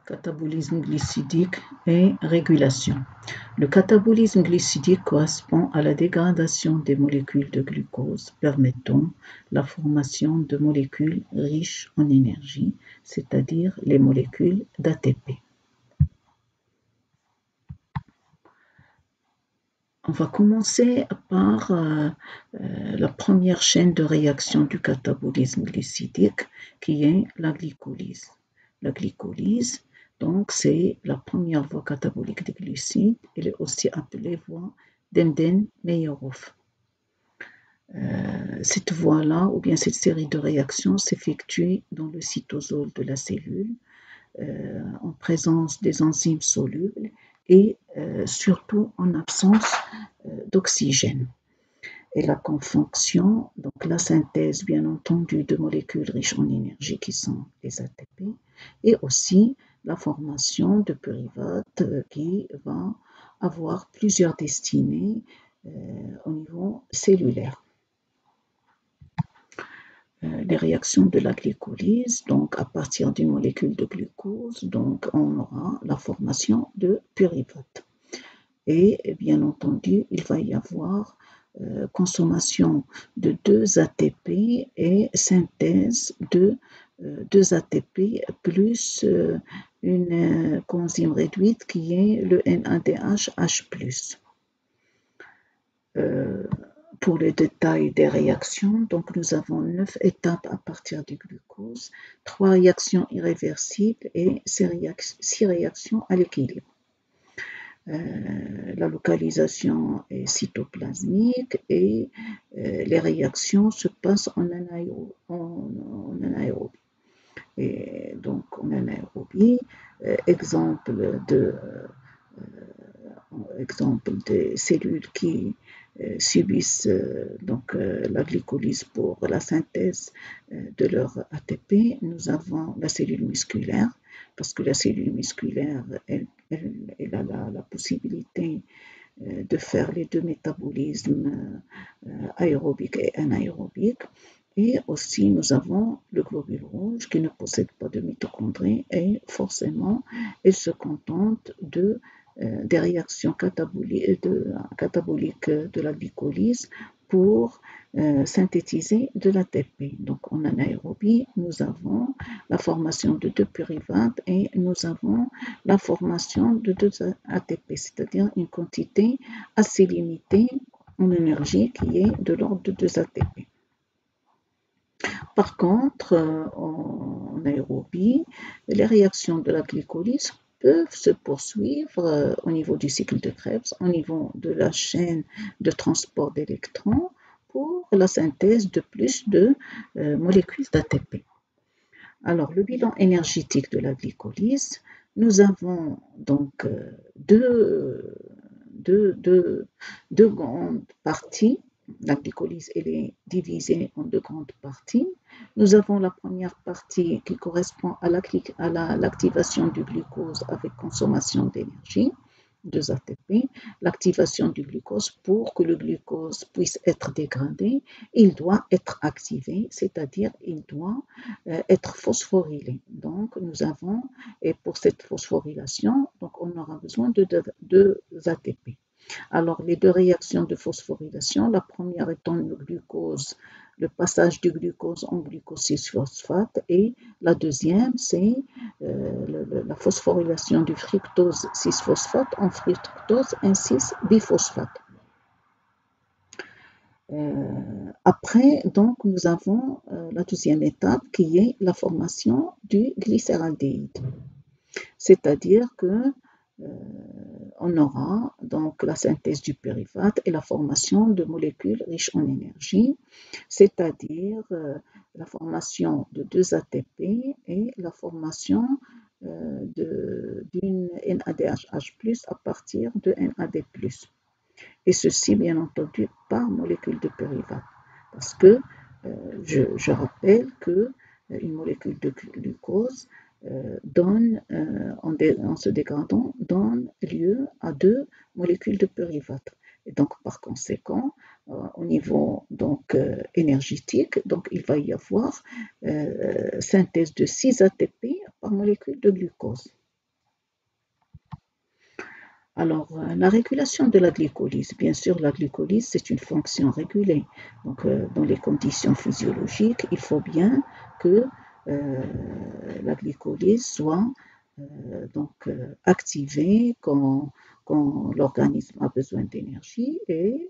Catabolisme glycidique et régulation. Le catabolisme glycidique correspond à la dégradation des molécules de glucose permettant la formation de molécules riches en énergie, c'est-à-dire les molécules d'ATP. On va commencer par la première chaîne de réaction du catabolisme glycidique qui est la glycolyse. La glycolyse, donc, c'est la première voie catabolique des glucides. Elle est aussi appelée voie d'Emden-Meyerhof. Cette voie-là, ou bien cette série de réactions, s'effectue dans le cytosol de la cellule en présence des enzymes solubles et surtout en absence d'oxygène. Elle a comme fonction donc la synthèse bien entendu de molécules riches en énergie qui sont les ATP et aussi la formation de pyruvate qui va avoir plusieurs destinées au niveau cellulaire. Les réactions de la glycolyse, donc à partir d'une molécule de glucose, donc on aura la formation de pyruvate. Et bien entendu, il va y avoir consommation de 2 ATP et synthèse de 2 ATP plus une coenzyme réduite qui est le NADH+. Pour le détail des réactions, donc nous avons 9 étapes à partir du glucose, 3 réactions irréversibles et 6 réactions à l'équilibre. La localisation est cytoplasmique et les réactions se passent en anaérobie. Et donc en anaérobie, exemple des cellules qui subissent donc la glycolyse pour la synthèse de leur ATP, nous avons la cellule musculaire, parce que la cellule musculaire, elle a la possibilité de faire les 2 métabolismes aérobiques et anaérobiques. Et aussi, nous avons le globule rouge qui ne possède pas de mitochondries et forcément, il se contente des réactions cataboliques de la glycolyse pour synthétiser de l'ATP. Donc en anaérobie, nous avons la formation de 2 pyruvates et nous avons la formation de 2 ATP, c'est-à-dire une quantité assez limitée en énergie qui est de l'ordre de 2 ATP. Par contre, en aérobie, les réactions de la glycolyse peuvent se poursuivre au niveau du cycle de Krebs, au niveau de la chaîne de transport d'électrons pour la synthèse de plus de molécules d'ATP. Alors, le bilan énergétique de la glycolyse, nous avons donc deux grandes parties. La glycolyse elle est divisée en 2 grandes parties. Nous avons la première partie qui correspond à l'activation du glucose avec consommation d'énergie, 2 ATP. L'activation du glucose, pour que le glucose puisse être dégradé, il doit être activé, c'est-à-dire il doit être phosphorylé. Donc nous avons, et pour cette phosphorylation, donc on aura besoin de 2 ATP. Alors, les 2 réactions de phosphorylation, la première étant le passage du glucose en glucose 6-phosphate et la deuxième, c'est la phosphorylation du fructose 6-phosphate en fructose 1,6-biphosphate. Après, donc, nous avons la deuxième étape qui est la formation du glycéraldéhyde. C'est-à-dire que on aura donc la synthèse du pyruvate et la formation de molécules riches en énergie, c'est-à-dire la formation de 2 ATP et la formation d'une NADH+ à partir de NAD+. Et ceci, bien entendu, par molécule de pyruvate. Parce que je rappelle qu'une molécule de glucose en se dégradant, donne lieu à 2 molécules de pyruvate. Et donc, par conséquent, au niveau donc, énergétique, donc, il va y avoir synthèse de 6 ATP par molécule de glucose. Alors, la régulation de la glycolyse. Bien sûr, la glycolyse, c'est une fonction régulée. Donc, dans les conditions physiologiques, il faut bien que la glycolyse soit activée quand l'organisme a besoin d'énergie et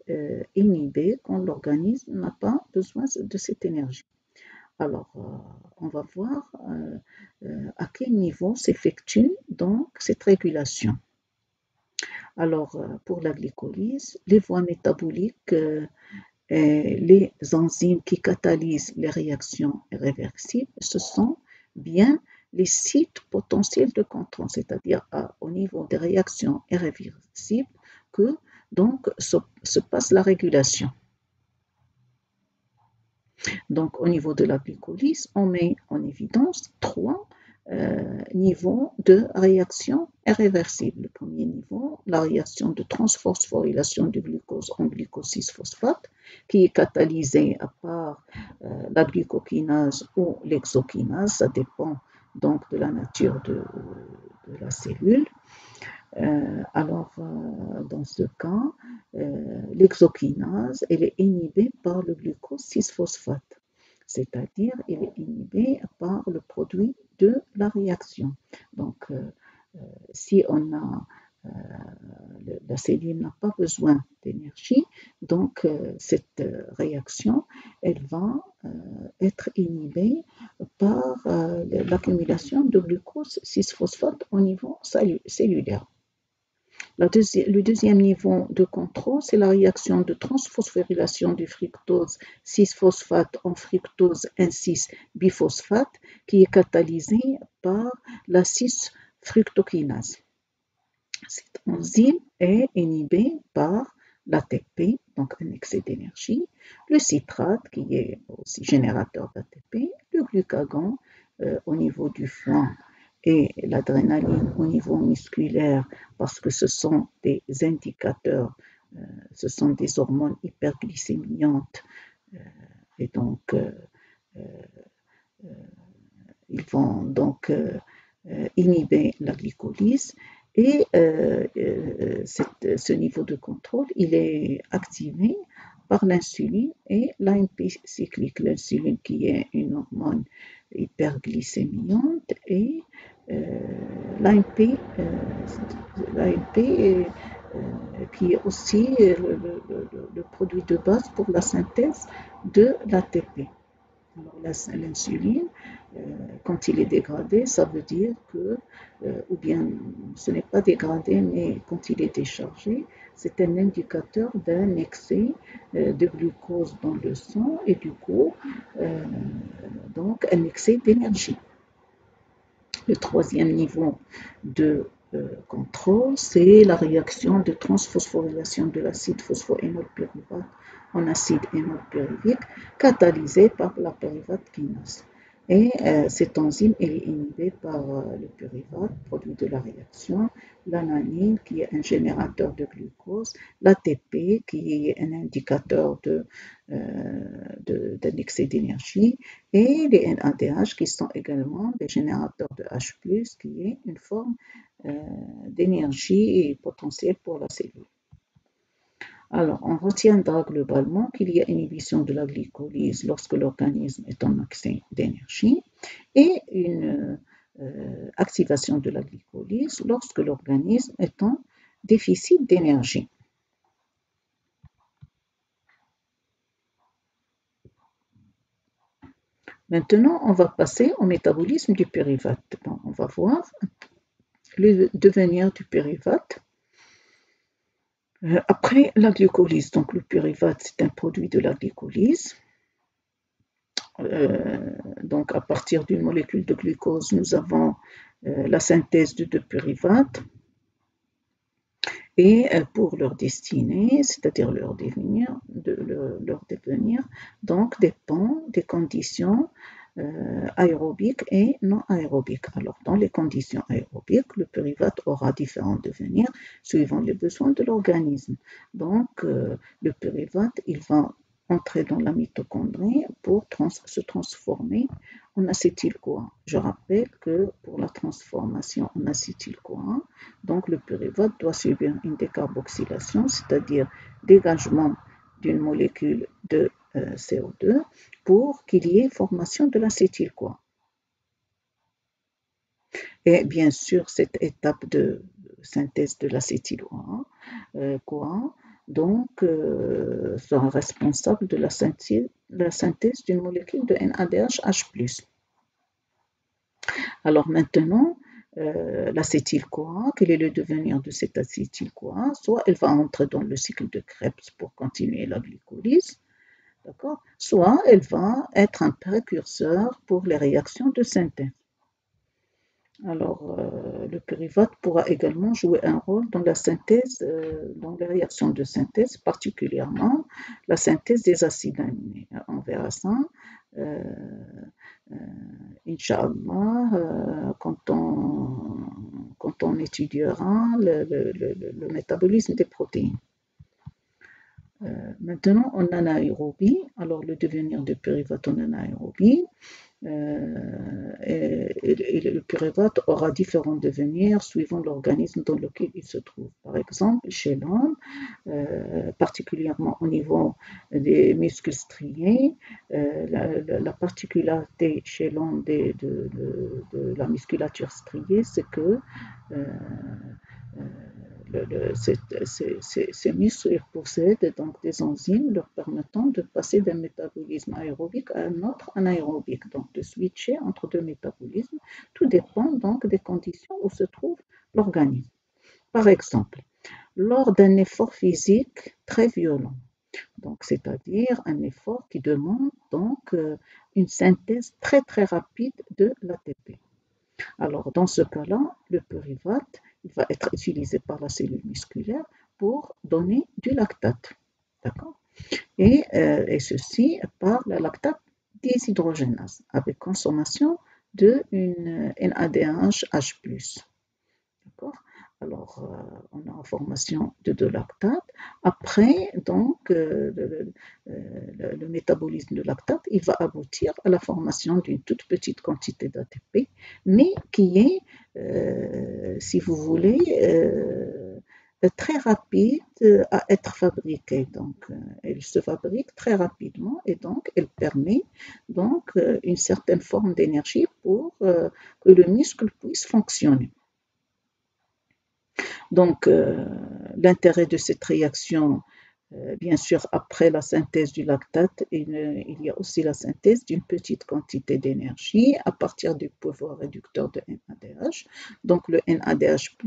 inhibée quand l'organisme n'a pas besoin de cette énergie. Alors, on va voir à quel niveau s'effectue donc cette régulation. Alors, pour la glycolyse, les voies métaboliques et les enzymes qui catalysent les réactions irréversibles, ce sont bien les sites potentiels de contrôle, c'est-à-dire au niveau des réactions irréversibles que donc se passe la régulation. Donc, au niveau de la glycolyse, on met en évidence trois niveaux de réaction irréversible. Le premier niveau, la réaction de transphosphorylation du glucose en glucose 6-phosphate, qui est catalysée par la glucokinase ou l'exokinase, ça dépend donc de la nature de la cellule. Dans ce cas, l'exokinase, elle est inhibée par le glucose 6-phosphate, c'est-à-dire il est inhibé par le produit de la réaction. Donc, si la cellule n'a pas besoin d'énergie, donc cette réaction, elle va être inhibée par l'accumulation de glucose 6-phosphate au niveau cellulaire. Le deuxième niveau de contrôle, c'est la réaction de transphosphorylation du fructose 6-phosphate en fructose 1,6-biphosphate qui est catalysée par la 6-fructokinase. Cette enzyme est inhibée par l'ATP, donc un excès d'énergie, le citrate qui est aussi générateur d'ATP, le glucagon au niveau du foie et l'adrénaline au niveau musculaire parce que ce sont des indicateurs, ce sont des hormones hyperglycémiantes et donc ils vont donc inhiber la glycolyse et ce niveau de contrôle il est activé par l'insuline et l'AMP cyclique. L'insuline qui est une hormone hyperglycémiante et l'AMP qui est aussi le produit de base pour la synthèse de l'ATP. Alors, l'insuline, quand il est dégradé, ça veut dire que, ou bien ce n'est pas dégradé, mais quand il est déchargé, c'est un indicateur d'un excès de glucose dans le sang et du coup, donc un excès d'énergie. Le troisième niveau de contrôle, c'est la réaction de transphosphorylation de l'acide phosphoénolpyruvate en acide énolpyruvique catalysée par la pyruvate kinase. Et cette enzyme est inhibée par le pyruvate, produit de la réaction, l'ananine qui est un générateur de glucose, l'ATP qui est un indicateur d'un excès d'énergie et les NADH qui sont également des générateurs de H+, qui est une forme d'énergie potentielle pour la cellule. Alors, on retiendra globalement qu'il y a inhibition de la glycolyse lorsque l'organisme est en excès d'énergie et une activation de la glycolyse lorsque l'organisme est en déficit d'énergie. Maintenant, on va passer au métabolisme du pyruvate. Bon, on va voir le devenir du pyruvate. Après la glycolyse, donc le pyruvate, c'est un produit de la glycolyse. Donc à partir d'une molécule de glucose, nous avons la synthèse de deux pyruvates. Et pour leur destinée, c'est-à-dire leur devenir, donc dépend des conditions aérobiques et non aérobiques. Alors, dans les conditions aérobiques, le pyruvate aura différents devenirs suivant les besoins de l'organisme. Donc, le pyruvate, il va entrer dans la mitochondrie pour se transformer en acétyl-CoA. Je rappelle que pour la transformation en acétyl-CoA, donc le pyruvate doit subir une décarboxylation, c'est-à-dire dégagement d'une molécule de CO2 pour qu'il y ait formation de l'acétyl-CoA. Et bien sûr, cette étape de synthèse de l'acétyl-CoA sera responsable de la synthèse d'une molécule de NADH+. Alors maintenant, l'acétyl-CoA, quel est le devenir de cet acétyl-CoA? Soit elle va entrer dans le cycle de Krebs pour continuer la glycolyse, d'accord? Soit elle va être un précurseur pour les réactions de synthèse. Alors, le pyruvate pourra également jouer un rôle dans la synthèse, dans les réactions de synthèse, particulièrement la synthèse des acides aminés. On verra ça, Inch'Allah, quand on étudiera le métabolisme des protéines. Maintenant, en anaérobie, alors le devenir de pyruvate en anaérobie, et le pyruvate aura différents devenirs suivant l'organisme dans lequel il se trouve. Par exemple, chez l'homme, particulièrement au niveau des muscles striés, la particularité chez l'homme de la musculature striée, c'est que ces muscles possèdent donc des enzymes leur permettant de passer d'un métabolisme aérobique à un autre anaérobique, donc de switcher entre deux métabolismes. Tout dépend donc des conditions où se trouve l'organisme. Par exemple, lors d'un effort physique très violent, donc c'est-à-dire un effort qui demande donc une synthèse très très rapide de l'ATP. Alors dans ce cas-là, le pyruvate va être utilisé par la cellule musculaire pour donner du lactate. D'accord? Et ceci par la lactate déshydrogénase avec consommation d'une NADH+. D'accord? Alors, on a en formation de lactate. Après, donc, le métabolisme de lactate, il va aboutir à la formation d'une toute petite quantité d'ATP, mais qui est, si vous voulez, très rapide à être fabriquée. Donc, elle se fabrique très rapidement et donc, elle permet donc une certaine forme d'énergie pour que le muscle puisse fonctionner. Donc, l'intérêt de cette réaction, bien sûr, après la synthèse du lactate, il y a aussi la synthèse d'une petite quantité d'énergie à partir du pouvoir réducteur de NADH. Donc, le NADH+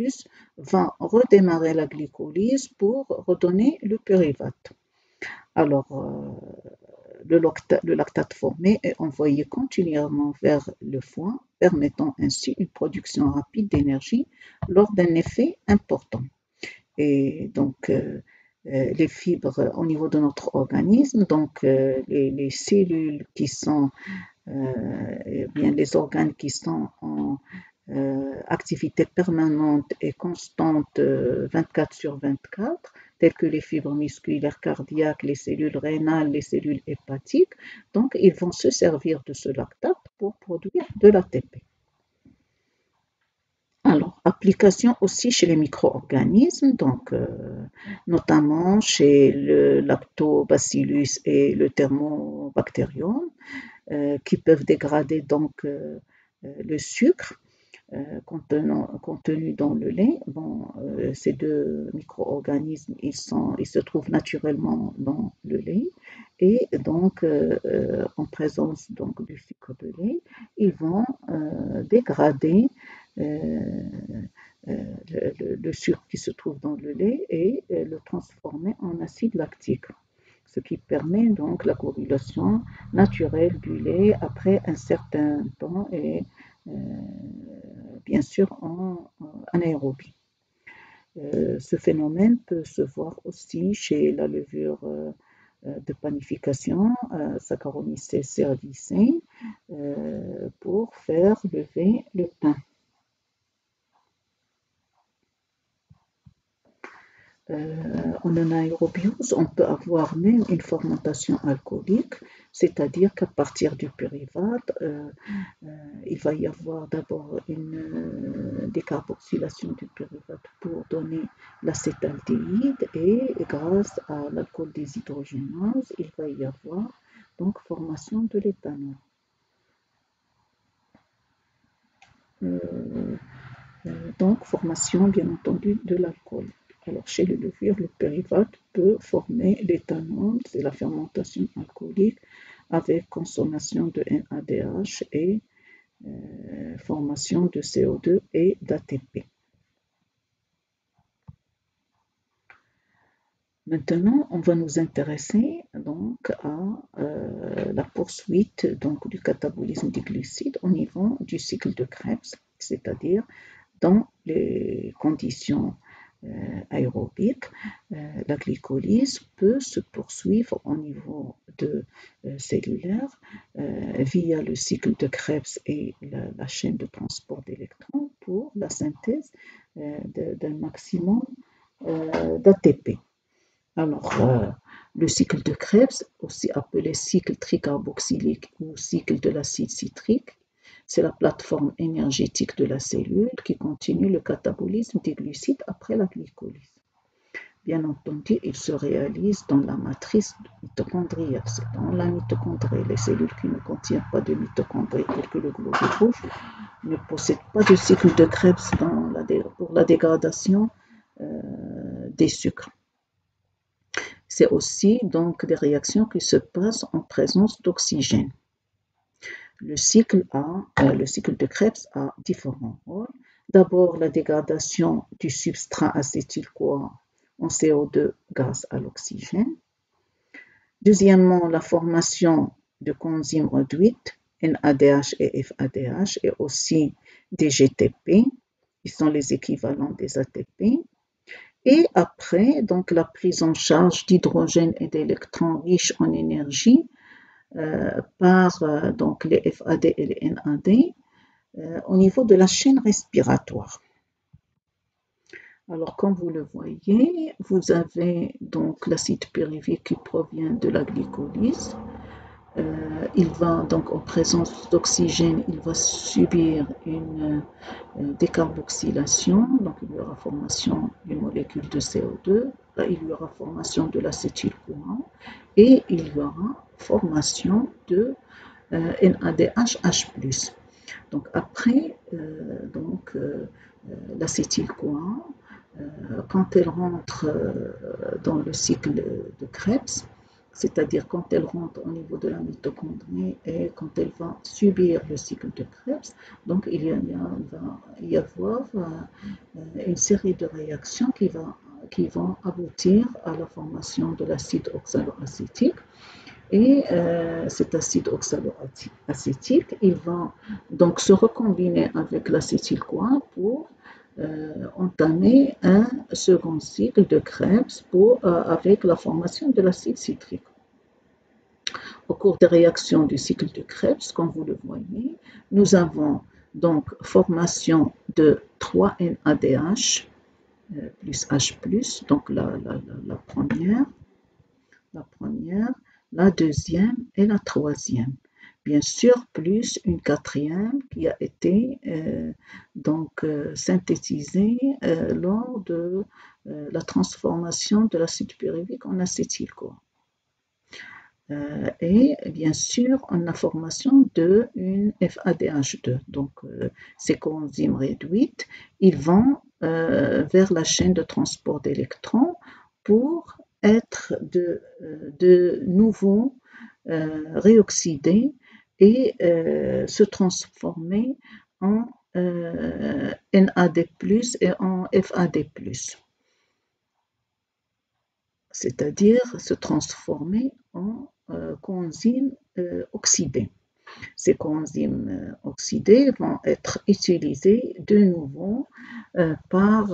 va redémarrer la glycolyse pour redonner le pyruvate. Alors, le lactate formé est envoyé continuellement vers le foie, permettant ainsi une production rapide d'énergie lors d'un effet important. Et donc, les fibres au niveau de notre organisme, donc les cellules qui sont, bien les organes qui sont en activité permanente et constante 24/24, telles que les fibres musculaires cardiaques, les cellules rénales, les cellules hépatiques, donc ils vont se servir de ce lactate pour produire de l'ATP. Alors, application aussi chez les micro-organismes, donc notamment chez le lactobacillus et le thermobacterium, qui peuvent dégrader donc le sucre contenu dans le lait. Bon, ces deux micro-organismes, ils se trouvent naturellement dans le lait et donc en présence donc, du sucre de lait, ils vont dégrader le sucre qui se trouve dans le lait et le transformer en acide lactique, ce qui permet donc la coagulation naturelle du lait après un certain temps et bien sûr en anaérobie. Ce phénomène peut se voir aussi chez la levure de panification, Saccharomyces cerevisiae, pour faire lever le pain. en anaérobiose, on peut avoir même une fermentation alcoolique, c'est-à-dire qu'à partir du pyruvate, il va y avoir d'abord une décarboxylation du pyruvate pour donner l'acétaldéhyde et grâce à l'alcool déshydrogénase, il va y avoir donc formation de l'éthanol. Donc formation bien entendu de l'alcool. Alors chez les levures, le pyruvate peut former l'éthanol, c'est la fermentation alcoolique avec consommation de NADH et formation de CO2 et d'ATP. Maintenant, on va nous intéresser donc à la poursuite donc, du catabolisme des glucides au niveau du cycle de Krebs, c'est-à-dire dans les conditions aérobiques, la glycolyse peut se poursuivre au niveau cellulaire via le cycle de Krebs et la chaîne de transport d'électrons pour la synthèse d'un maximum d'ATP. Alors, le cycle de Krebs, aussi appelé cycle tricarboxylique ou cycle de l'acide citrique, c'est la plateforme énergétique de la cellule qui continue le catabolisme des glucides après la glycolyse. Bien entendu, il se réalise dans la matrice mitochondriale, c'est dans la mitochondrie. Les cellules qui ne contiennent pas de mitochondries, telles que le globule rouge, ne possèdent pas de cycle de Krebs pour la dégradation des sucres. C'est aussi donc des réactions qui se passent en présence d'oxygène. Le cycle de Krebs a différents rôles. D'abord, la dégradation du substrat acétyl-CoA en CO2 grâce à l'oxygène. Deuxièmement, la formation de coenzymes réduites, NADH et FADH, et aussi des GTP, qui sont les équivalents des ATP. Et après, donc la prise en charge d'hydrogène et d'électrons riches en énergie par donc les FAD et les NAD au niveau de la chaîne respiratoire. Alors, comme vous le voyez, vous avez donc l'acide pyruvique qui provient de la glycolyse. Il va donc en présence d'oxygène, il va subir une décarboxylation, donc il y aura formation d'une molécule de CO2, là il y aura formation de l'acétyl-CoA et il y aura formation de NADH+. Donc après l'acétyl-CoA, quand elle rentre dans le cycle de Krebs, c'est-à-dire quand elle rentre au niveau de la mitochondrie et quand elle va subir le cycle de Krebs, donc il va y avoir une série de réactions qui vont aboutir à la formation de l'acide oxaloacétique. Et cet acide oxaloacétique, il va donc se recombiner avec l'acétyl-CoA pour entamer un second cycle de Krebs avec la formation de l'acide citrique. Au cours des réactions du cycle de Krebs, comme vous le voyez, nous avons donc formation de 3 NADH plus H+, donc la première, la deuxième et la troisième. Bien sûr, plus une quatrième qui a été synthétisée lors de la transformation de l'acide pyruvique en acétyl-CoA. Et bien sûr, on a formation d'une FADH2. Donc, ces coenzymes réduites, ils vont vers la chaîne de transport d'électrons pour être de nouveau réoxydés et se transformer en NAD+, et en FAD+. C'est-à-dire se transformer en coenzymes oxydés. Ces coenzymes oxydés vont être utilisés de nouveau par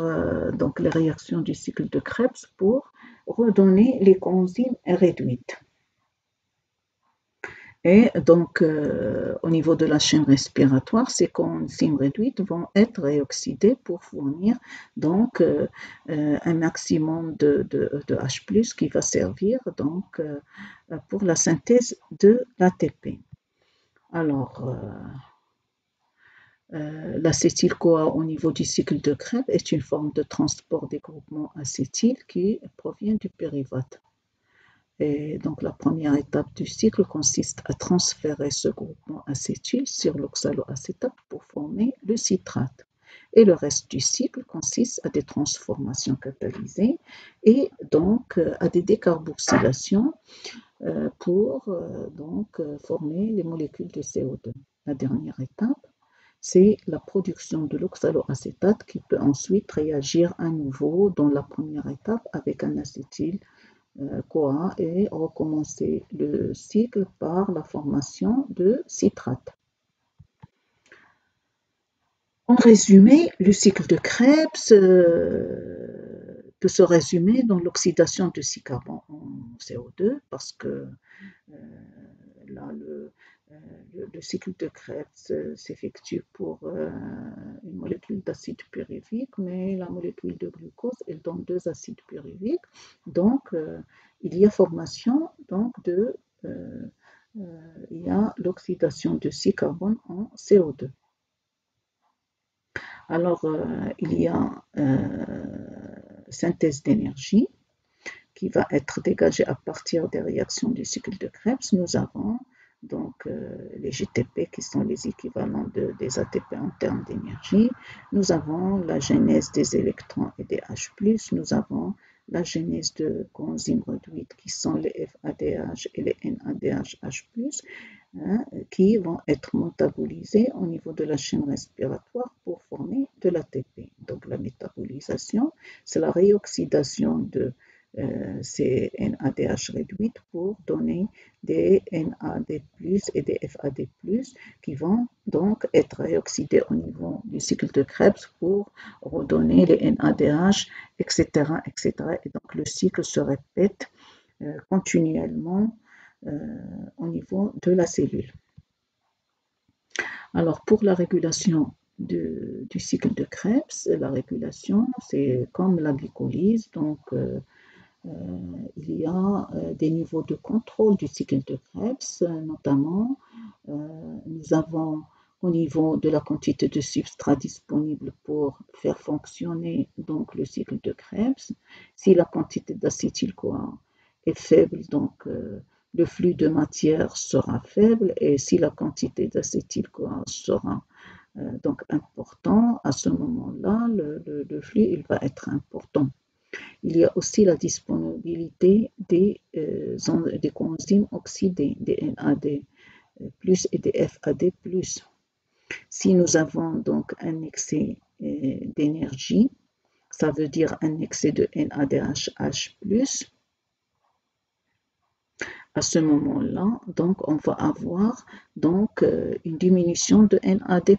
donc les réactions du cycle de Krebs pour redonner les coenzymes réduites. Et donc, au niveau de la chaîne respiratoire, ces coenzymes réduites vont être réoxydés pour fournir donc un maximum de H+, qui va servir donc pour la synthèse de l'ATP. Alors, l'acétyl-CoA au niveau du cycle de Krebs est une forme de transport des groupements acétyles qui provient du pyruvate. Et donc la première étape du cycle consiste à transférer ce groupement acétyl sur l'oxaloacétate pour former le citrate. Et le reste du cycle consiste à des transformations catalysées et donc à des décarboxylations pour donc former les molécules de CO2. La dernière étape, c'est la production de l'oxaloacétate qui peut ensuite réagir à nouveau dans la première étape avec un acétyl CoA et recommencer le cycle par la formation de citrate. En résumé, le cycle de Krebs peut se résumer dans l'oxydation de 6 carbone en CO2 parce que là, le cycle de Krebs s'effectue pour une molécule d'acide pyruvique, mais la molécule de glucose, elle donne 2 acides pyruviques. Donc, il y a formation donc il y a l'oxydation de 6 carbone en CO2. Alors, il y a synthèse d'énergie qui va être dégagée à partir des réactions du cycle de Krebs. Nous avons donc les GTP qui sont les équivalents des ATP en termes d'énergie. Nous avons la genèse des électrons et des H+, nous avons la genèse de coenzymes réduites qui sont les FADH et les NADH+, qui vont être métabolisés au niveau de la chaîne respiratoire pour former de l'ATP. Donc la métabolisation, c'est la réoxydation de ces NADH réduites pour donner des NAD+, et des FAD+, qui vont donc être réoxydés au niveau du cycle de Krebs pour redonner les NADH, etc., etc. Et donc le cycle se répète continuellement au niveau de la cellule. Alors pour la régulation du cycle de Krebs, la régulation c'est comme la glycolyse, donc il y a des niveaux de contrôle du cycle de Krebs, notamment nous avons au niveau de la quantité de substrat disponible pour faire fonctionner donc le cycle de Krebs. Si la quantité d'acétyl-CoA est faible, donc le flux de matière sera faible, et si la quantité d'acétyl-CoA sera donc important, à ce moment-là, le flux il va être important. Il y a aussi la disponibilité des coenzymes oxydés, des NAD+, et des FAD+. Si nous avons donc un excès d'énergie, ça veut dire un excès de NADH+, à ce moment-là, donc on va avoir donc une diminution de NAD+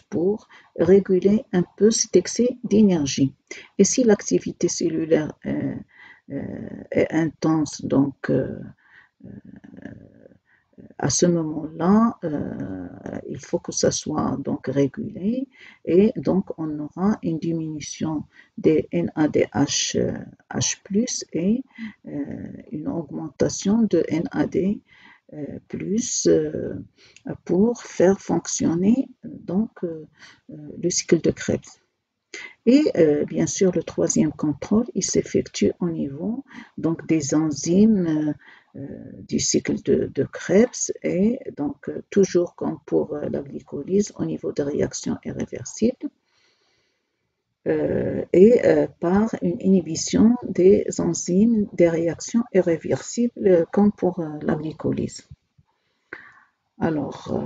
pour réguler un peu cet excès d'énergie. Et si l'activité cellulaire est intense, donc à ce moment-là, il faut que ça soit donc régulé, et donc on aura une diminution des NADH+, et une augmentation de NAD+, pour faire fonctionner donc le cycle de Krebs. Et bien sûr, le troisième contrôle, il s'effectue au niveau donc des enzymes du cycle de Krebs, et donc toujours comme pour la glycolyse au niveau des réactions irréversibles, et par une inhibition des enzymes des réactions irréversibles comme pour la glycolyse. Alors,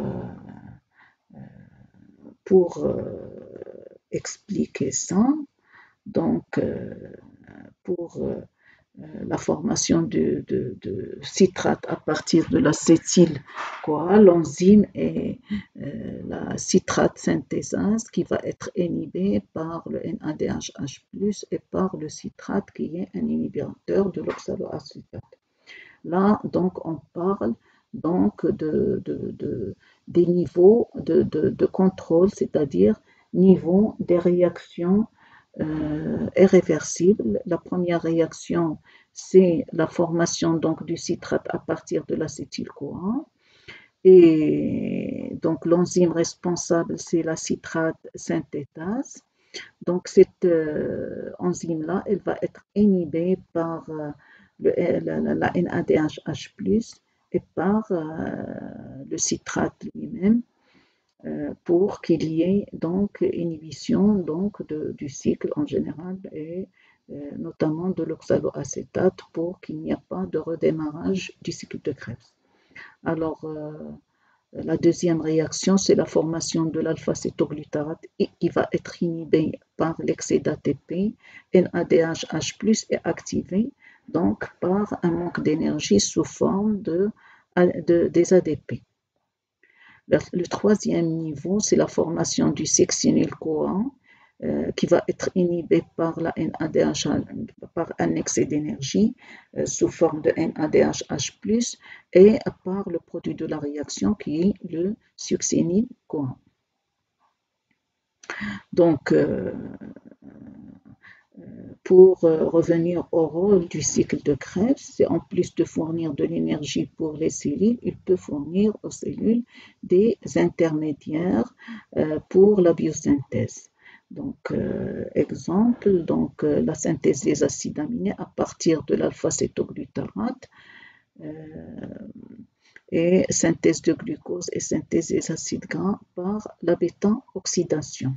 pour expliquer ça, donc pour la formation de citrate à partir de l'acétyl-CoA, l'enzyme est la citrate synthésase qui va être inhibée par le NADH+, et par le citrate qui est un inhibiteur de l'oxaloacétate. Là, donc, on parle donc des niveaux de contrôle, c'est-à-dire niveau des réactions irréversibles. La première réaction, c'est la formation donc du citrate à partir de l'acétyl-CoA. Et donc l'enzyme responsable, c'est la citrate synthétase. Donc cette enzyme-là, elle va être inhibée par la NADH+, et par le citrate lui-même pour qu'il y ait donc inhibition donc du cycle en général et notamment de l'oxaloacétate pour qu'il n'y ait pas de redémarrage du cycle de Krebs. Alors, la deuxième réaction, c'est la formation de l'alpha-cétoglutarate qui va être inhibée par l'excès d'ATP. NADH+ est activé donc par un manque d'énergie sous forme des ADP. Le troisième niveau, c'est la formation du succinyl-CoA qui va être inhibé par la NADH, par un excès d'énergie sous forme de NADH+, et par le produit de la réaction qui est le succinyl-CoA. Donc, pour revenir au rôle du cycle de Krebs, c'est en plus de fournir de l'énergie pour les cellules, il peut fournir aux cellules des intermédiaires pour la biosynthèse. Donc, exemple, donc, la synthèse des acides aminés à partir de l'alpha-cétoglutarate et synthèse de glucose et synthèse des acides gras par la bêta-oxydation.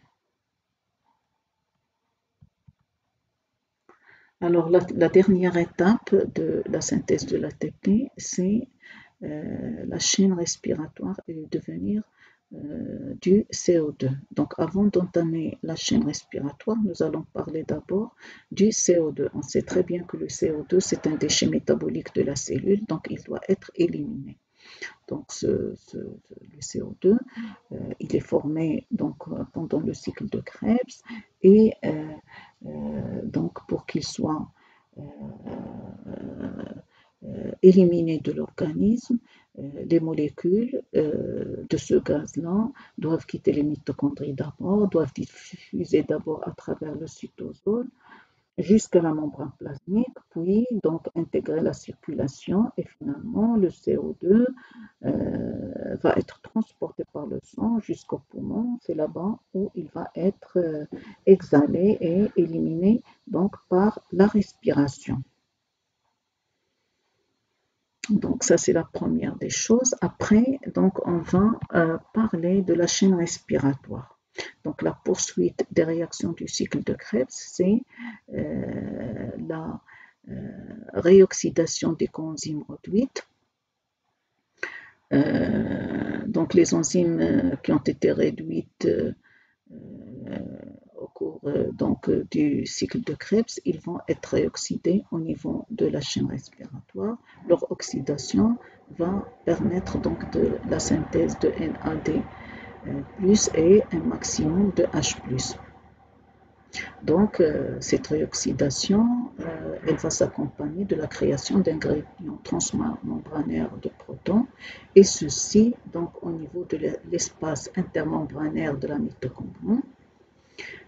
Alors, la dernière étape de la synthèse de l'ATP, c'est la chaîne respiratoire et le devenir du CO2. Donc, avant d'entamer la chaîne respiratoire, nous allons parler d'abord du CO2. On sait très bien que le CO2, c'est un déchet métabolique de la cellule, donc il doit être éliminé. Donc, le CO2, il est formé donc, pendant le cycle de Krebs et donc pour qu'il soit éliminé de l'organisme, les molécules de ce gaz-là doivent quitter les mitochondries d'abord, doivent diffuser d'abord à travers le cytosol jusqu'à la membrane plasmique, puis donc intégrer la circulation et finalement le CO2 va être transporté par le sang jusqu'au poumon. C'est là-bas où il va être exhalé et éliminé donc par la respiration. Donc ça c'est la première des choses. Après, donc on va parler de la chaîne respiratoire. Donc la poursuite des réactions du cycle de Krebs, c'est la réoxydation des coenzymes ROD8. Donc les enzymes qui ont été réduites au cours donc, du cycle de Krebs, ils vont être réoxydés au niveau de la chaîne respiratoire. Leur oxydation va permettre donc de la synthèse de NAD+ et un maximum de H+. Donc, cette réoxydation, elle va s'accompagner de la création d'ingrédients transmembranaires de protons, et ceci donc au niveau de l'espace intermembranaire de la mitochondrie.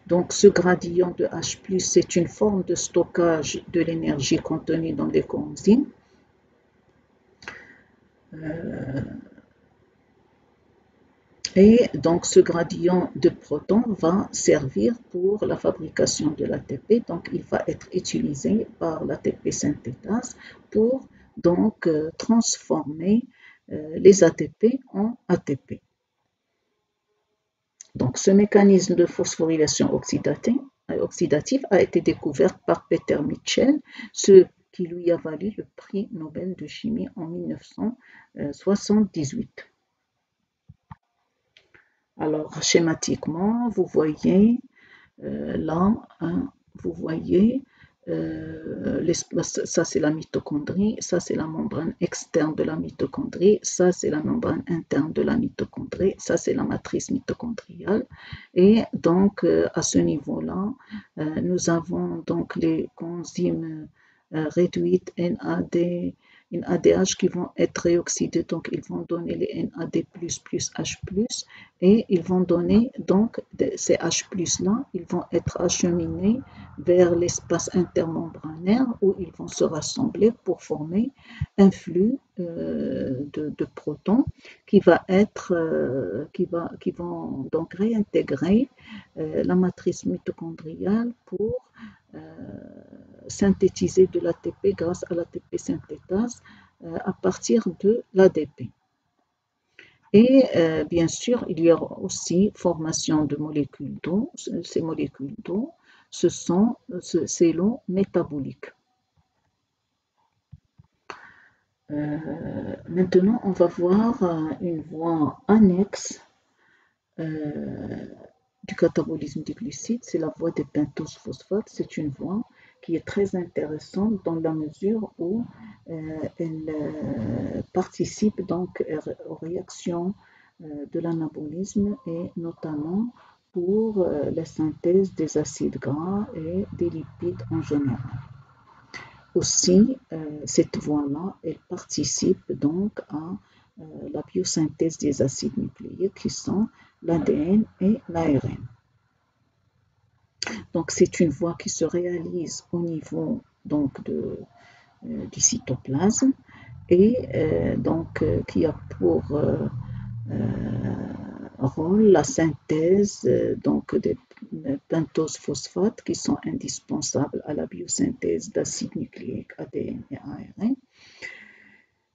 Donc, ce gradient de H+, c'est une forme de stockage de l'énergie contenue dans les coenzymes. Et donc, ce gradient de protons va servir pour la fabrication de l'ATP. Donc, il va être utilisé par l'ATP synthétase pour donc transformer les ATP en ATP. Donc, ce mécanisme de phosphorylation oxydative a été découvert par Peter Mitchell, ce qui lui a valu le prix Nobel de chimie en 1978. Alors, schématiquement, vous voyez là, hein, vous voyez, ça c'est la mitochondrie, ça c'est la membrane externe de la mitochondrie, ça c'est la membrane interne de la mitochondrie, ça c'est la matrice mitochondriale. Et donc, à ce niveau-là, nous avons donc les coenzymes réduites NAD+, NADH qui vont être réoxydés, donc ils vont donner les NAD+, plus H+, et ils vont donner donc ces H+, là, ils vont être acheminés vers l'espace intermembranaire où ils vont se rassembler pour former un flux de protons qui vont donc réintégrer la matrice mitochondriale pour synthétiser de l'ATP grâce à l'ATP synthétase à partir de l'ADP. Et bien sûr, il y aura aussi formation de molécules d'eau. Ces molécules d'eau, ce sont ces lots métaboliques. Maintenant, on va voir une voie annexe du catabolisme des glucides, c'est la voie des pentoses phosphates. C'est une voie qui est très intéressante dans la mesure où elle participe donc aux réactions de l'anabolisme et notamment pour la synthèse des acides gras et des lipides en général. Aussi, cette voie-là, elle participe donc à la biosynthèse des acides nucléiques qui sont l'ADN et l'ARN. Donc, c'est une voie qui se réalise au niveau donc du cytoplasme et donc qui a pour rôle la synthèse donc des pentoses phosphates qui sont indispensables à la biosynthèse d'acides nucléiques ADN et ARN.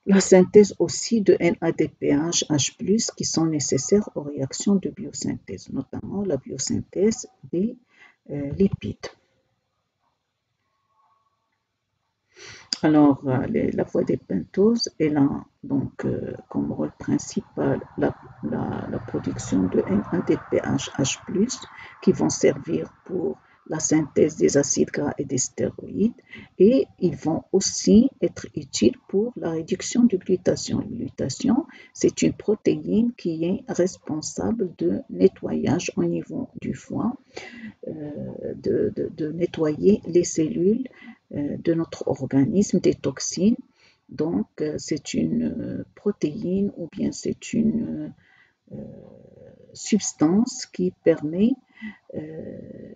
La synthèse aussi de NADPH, H+, qui sont nécessaires aux réactions de biosynthèse, notamment la biosynthèse des lipides. Alors, la voie des pentoses, elle a donc comme rôle principal la production de NADPH, H+, qui vont servir pour la synthèse des acides gras et des stéroïdes, et ils vont aussi être utiles pour la réduction du glutathion. Le glutathion, c'est une protéine qui est responsable de nettoyage au niveau du foie, de nettoyer les cellules de notre organisme des toxines. Donc, c'est une protéine ou bien c'est une substance qui permet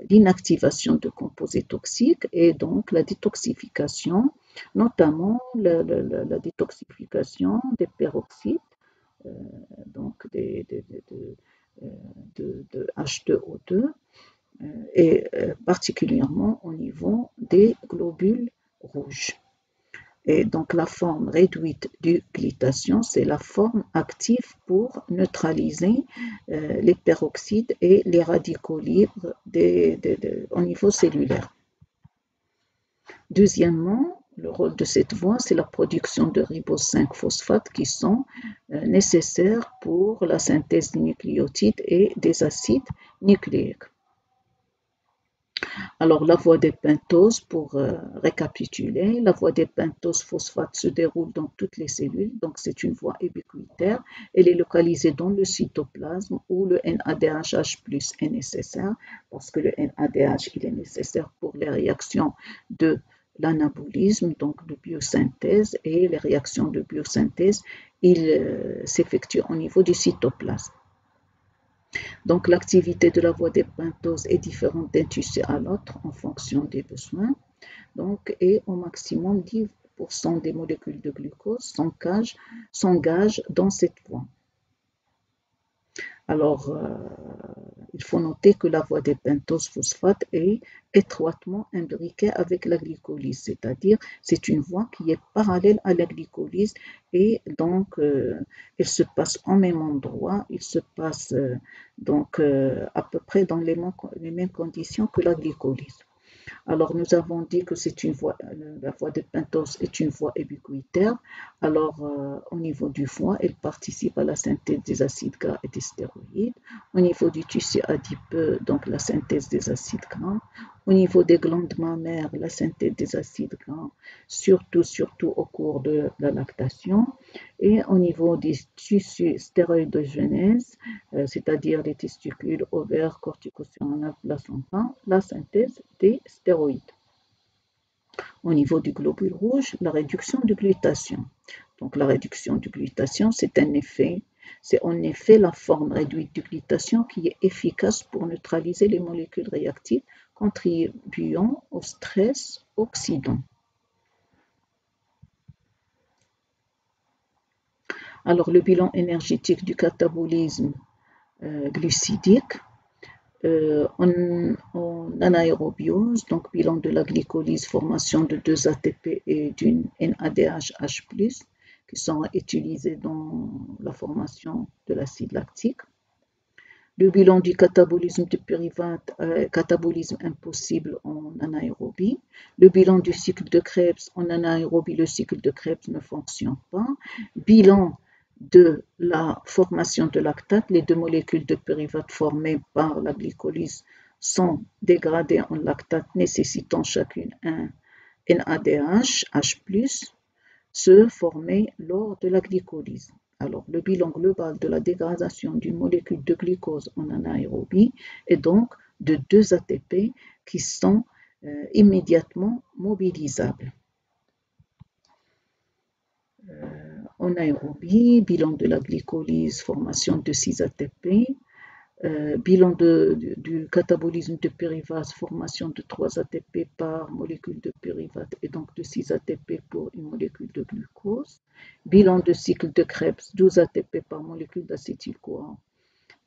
l'inactivation de composés toxiques et donc la détoxification, notamment la détoxification des peroxydes, donc de H2O2, et particulièrement au niveau des globules rouges. Et donc la forme réduite du glutathion, c'est la forme active pour neutraliser les peroxydes et les radicaux libres au niveau cellulaire. Deuxièmement, le rôle de cette voie, c'est la production de ribose 5-phosphate qui sont nécessaires pour la synthèse des nucléotides et des acides nucléiques. Alors, la voie des pentoses, pour récapituler, la voie des pentoses phosphates se déroule dans toutes les cellules, donc c'est une voie ubiquitaire. Elle est localisée dans le cytoplasme où le NADH+ est nécessaire, parce que le NADH il est nécessaire pour les réactions de l'anabolisme, donc de biosynthèse, et les réactions de biosynthèse, ils s'effectuent au niveau du cytoplasme. Donc, l'activité de la voie des pentoses est différente d'un tissu à l'autre en fonction des besoins. Donc, et au maximum 10% des molécules de glucose s'engagent dans cette voie. Alors, il faut noter que la voie des pentoses phosphates est étroitement imbriquée avec la glycolyse, c'est-à-dire c'est une voie qui est parallèle à la glycolyse et donc elle se passe au même endroit, il se passe donc à peu près dans les mêmes conditions que la glycolyse. Alors, nous avons dit que la voie des pentoses est une voie ubiquitaire. Alors, au niveau du foie, elle participe à la synthèse des acides gras et des stéroïdes. Au niveau du tissu adipeux, donc la synthèse des acides gras. Au niveau des glandes mammaires, la synthèse des acides gras, surtout au cours de la lactation. Et au niveau des tissus stéroïdogénèses, c'est-à-dire les testicules, ovaires, corticocéreinales, placenta, la synthèse des stéroïdes. Au niveau du globule rouge, la réduction du glutathion. Donc la réduction du glutathion, c'est en effet la forme réduite du glutathion qui est efficace pour neutraliser les molécules réactives contribuant au stress oxydant. Alors le bilan énergétique du catabolisme glucidique en anaérobiose, donc bilan de la glycolyse, formation de 2 ATP et d'une NADH+, qui sont utilisés dans la formation de l'acide lactique. Le bilan du catabolisme de pyruvate, catabolisme impossible en anaérobie. Le bilan du cycle de Krebs en anaérobie, le cycle de Krebs ne fonctionne pas. Bilan de la formation de lactate, les 2 molécules de pyruvate formées par la glycolyse sont dégradées en lactate, nécessitant chacune un NADH, H+, se former lors de la glycolyse. Alors, le bilan global de la dégradation d'une molécule de glucose en anaérobie est donc de 2 ATP qui sont immédiatement mobilisables. En aérobie, bilan de la glycolyse, formation de 6 ATP. Bilan du catabolisme de pyruvase, formation de 3 ATP par molécule de pyruvate et donc de 6 ATP pour une molécule de glucose. Bilan de cycle de Krebs, 12 ATP par molécule d'acétyl-CoA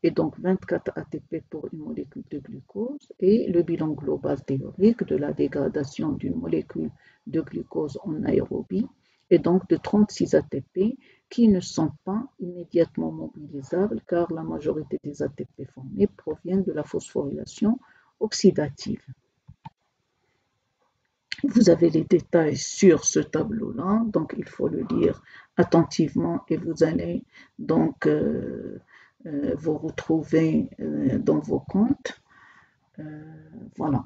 et donc 24 ATP pour une molécule de glucose. Et le bilan global théorique de la dégradation d'une molécule de glucose en aérobie est donc de 36 ATP qui ne sont pas immédiatement mobilisables car la majorité des ATP formés proviennent de la phosphorylation oxydative. Vous avez les détails sur ce tableau-là, donc il faut le lire attentivement et vous allez donc vous retrouver dans vos comptes. Voilà.